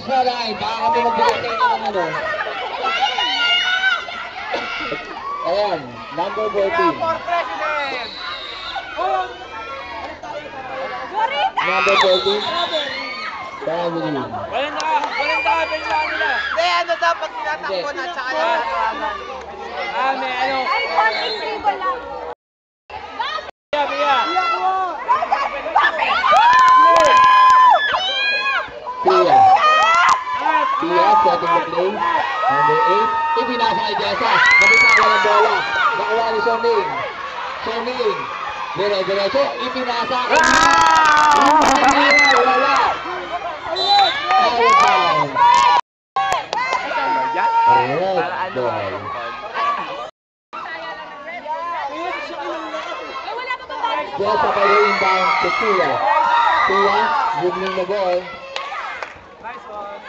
extra line. Baka kami magbigay sa inyo ng ano. Ayan, number 14. Number 14. Family. Walang nakabili sa kanila. Hindi, ano dapat tinatakbo na tsaka natawagan. May ano. Ay, 14 dribble lang. Biya. Pia, setting the play. Number 8. Ibinasa kay Jessa. Nabitawa ng bola. Nakuha ni Soning. Dire-diretso. Ibinasa kay wala. Red ball. Jessa pa rin down to Pia. Pia, dribbling the ball. Nice one.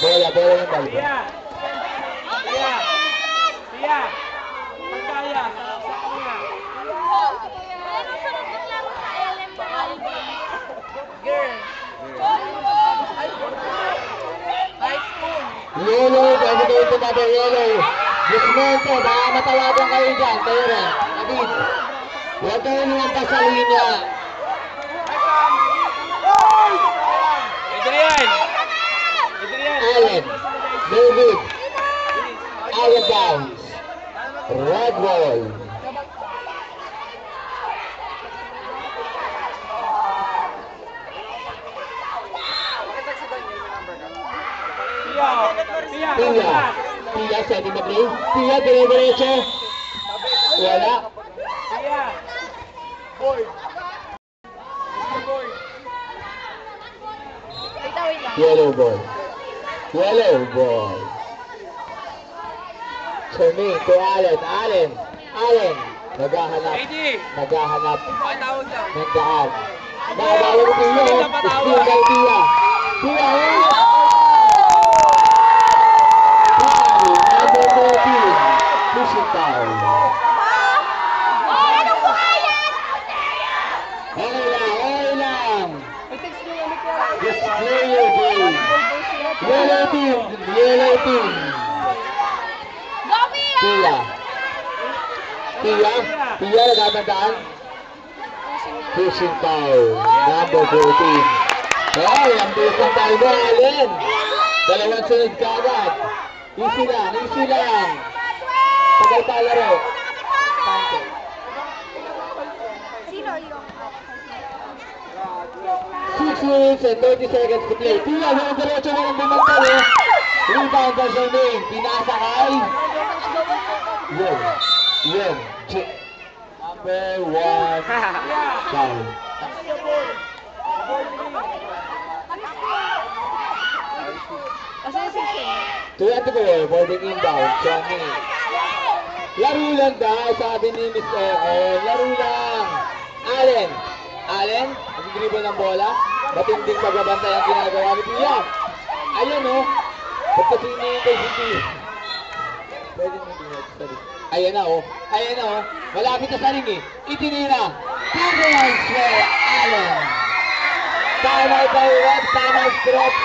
Bola ng ball. Pia. Pagkaya. Sa kanya. Yellow, pwede kayo tumaba yellow. Guzmente, baka matawagan kayo dyan. Kayo rin. Abid. Huwag kayo naman pa sa linya. Adrian. Allen. David. Allen downs. Red ball. Pia, setting the play. Pia, dire-diretso. Wala. Yellow ball. Swimming to Allen. Naghahanap ng daan. Nakabawal Pia. Steal by Pia. Number 14. Pushing foul. Okay lang. Just play your game. Yellow team. Pia, nagtatandaan. Pushing foul. Number 14. Ay, ang bilis ng foul mo, Allen. Dalawang sunod ka agad. Easy lang. Tagal pa laro. Sino yung 6 minutes and 30 seconds to play. Pia, yung diretso mo ng bumantal eh. Rebound by Zoning. Pinasa kay. Yun. Number 1. Foul. Tuyati ko eh, boarding inbound. Johnny. Laro lang daw, sabi ni Miss laro lang. Allen, nag-dribble ng bola. Matinding pagbabantay ang ginagawa ni Pia. Ayan o. Ba't kasi hinihintay si Pia? Pwede mo hindi. Ayan na o. Malapit na sa ring eh. Itinira. Conference for Allen. Timeout by Red. Timeout drop.